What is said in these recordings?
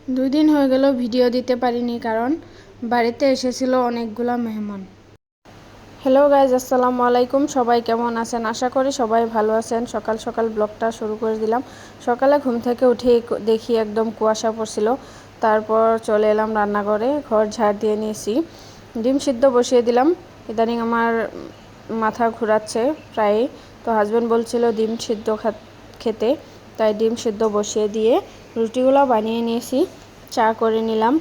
2 দিন হয়ে গেল ভিডিও দিতে পারিনি, কারণ বাড়িতে এসেছিল অনেকগুলা মেহমান। হ্যালো গাইজ, আসসালামু আলাইকুম। সবাই কেমন আছেন? আশা করি সবাই ভালো আছেন। সকাল সকাল ব্লগটা শুরু করে দিলাম। সকালে ঘুম থেকে উঠে দেখি একদম কুয়াশা পড়ছিল। তারপর চলে এলাম রান্নাঘরে, ঘর ঝাড় দিয়ে নিয়েছি, ডিম সিদ্ধ বসিয়ে দিলাম। ইদানিং আমার মাথা ঘোরাচ্ছে প্রায়, তো হাজব্যান্ড বলছিল ডিম সিদ্ধ খেতে, তাই ডিম সিদ্ধ বসিয়ে দিয়ে রুটিগুলো বানিয়ে নিয়েছি, চা করে নিলাম।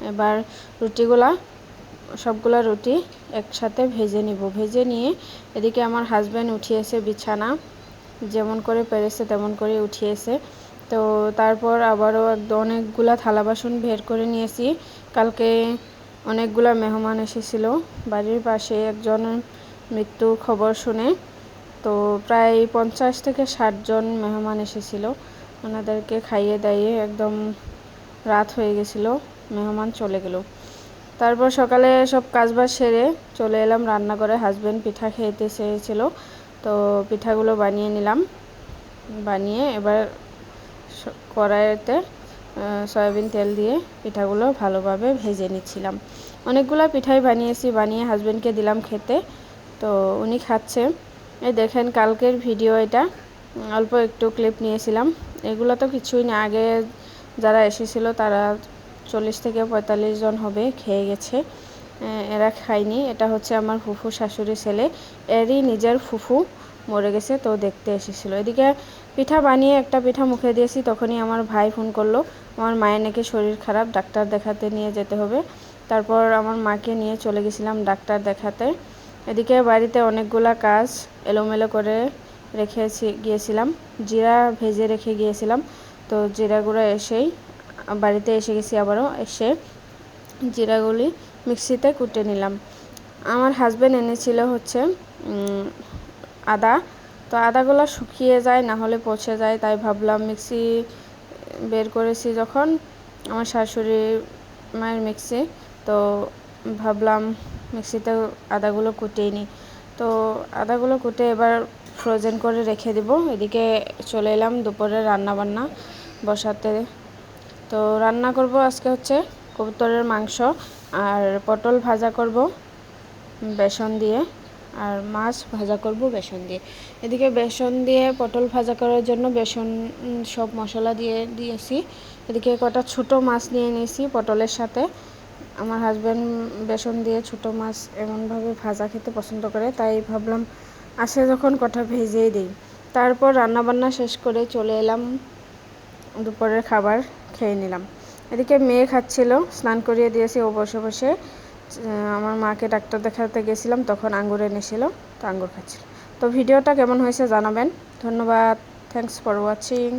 এবার সবগুলা রুটি একসাথে ভেজে নিব। ভেজে নিয়ে এদিকে আমার হাজব্যান্ড উঠিয়েছে বিছানা, যেমন করে পেরেছে তেমন করে উঠিয়েছে। তো তারপর আবারও অনেকগুলা থালা বাসন বের করে নিয়েছি। কালকে অনেকগুলা মেহমান এসেছিল, বাড়ির পাশে একজনের মৃত্যুর খবর শুনে। তো প্রায় 50 থেকে 60 জন মেহমান এসেছিল। ওনাদেরকে খাইয়ে দাইয়ে একদম রাত হয়ে গেছিল, মেহমান চলে গেল। তারপর সকালে সব কাজবাজ সেরে চলে এলাম রান্নাঘরে। হাজব্যান্ড পিঠা খেতে চেয়েছিল, তো পিঠাগুলো বানিয়ে নিলাম। বানিয়ে এবার কড়াইতে সয়াবিন তেল দিয়ে পিঠাগুলো ভালোভাবে ভেজে নিচ্ছিলাম। অনেকগুলো পিঠাই বানিয়েছি, বানিয়ে হাজব্যান্ডকে দিলাম খেতে, তো উনি খাচ্ছে। এই দেখেন কালকের ভিডিও, এটা অল্প একটু ক্লিপ নিয়েছিলাম। এগুলো তো কিছুই না, আগে যারা এসেছিল তারা 40 থেকে 45 জন হবে, খেয়ে গেছে। এরা খায়নি। এটা হচ্ছে আমার ফুফু শাশুড়ি ছেলে, এরই নিজের ফুফু মরে গেছে, তো দেখতে এসেছিলো। এদিকে পিঠা বানিয়ে একটা পিঠা মুখে দিয়েছি, তখনই আমার ভাই ফোন করলো, আমার মায়ের নাকি শরীর খারাপ, ডাক্তার দেখাতে নিয়ে যেতে হবে। তারপর আমার মাকে নিয়ে চলে গেছিলাম ডাক্তার দেখাতে। এদিকে বাড়িতে অনেকগুলা কাজ এলোমেলো করে গিয়েছিলাম, জিরা ভেজে রেখে গিয়েছিলাম। তো জিরাগুলো বাড়িতে এসে গেছি, আবারও এসে জিরাগুলি মিক্সিতে কুটে নিলাম। আমার হাজব্যান্ড এনেছিল হচ্ছে আদা, তো আদাগুলো শুকিয়ে যায়, না হলে পচে যায়, তাই ভাবলাম মিক্সি বের করেছি যখন আমার শাশুড়ি মায়ের মিক্সি, তো ভাবলাম মিক্সিতে আদাগুলো কুটিয়ে নিই। তো আদাগুলো কুটে এবার ফ্রোজেন করে রেখে দেব। এদিকে চলে এলাম দুপুরে রান্নাবান্না বসাতে। তো রান্না করব আজকে হচ্ছে কবুতরের মাংস আর পটল ভাজা করব বেসন দিয়ে, আর মাছ ভাজা করব বেসন দিয়ে। এদিকে বেসন দিয়ে পটল ভাজা করার জন্য বেসন সব মশলা দিয়েছি। এদিকে কটা ছোটো মাছ নিয়ে নিয়েছি পটলের সাথে। আমার হাজব্যান্ড বেসন দিয়ে ছোটো মাছ এমনভাবে ভাজা খেতে পছন্দ করে, তাই ভাবলাম আসে যখন কটা ভেজেই দিই। তারপর রান্নাবান্না শেষ করে চলে এলাম, দুপুরের খাবার খেয়ে নিলাম। এদিকে মেয়ে খাচ্ছিল, স্নান করিয়ে দিয়েছি, ও বসে বসে। আমার মাকে ডাক্তার দেখাতে গেছিলাম, তখন আঙ্গুর এনেছিল, তো আঙ্গুর খাচ্ছিল। তো ভিডিওটা কেমন হয়েছে জানাবেন। ধন্যবাদ, থ্যাংকস ফর ওয়াচিং।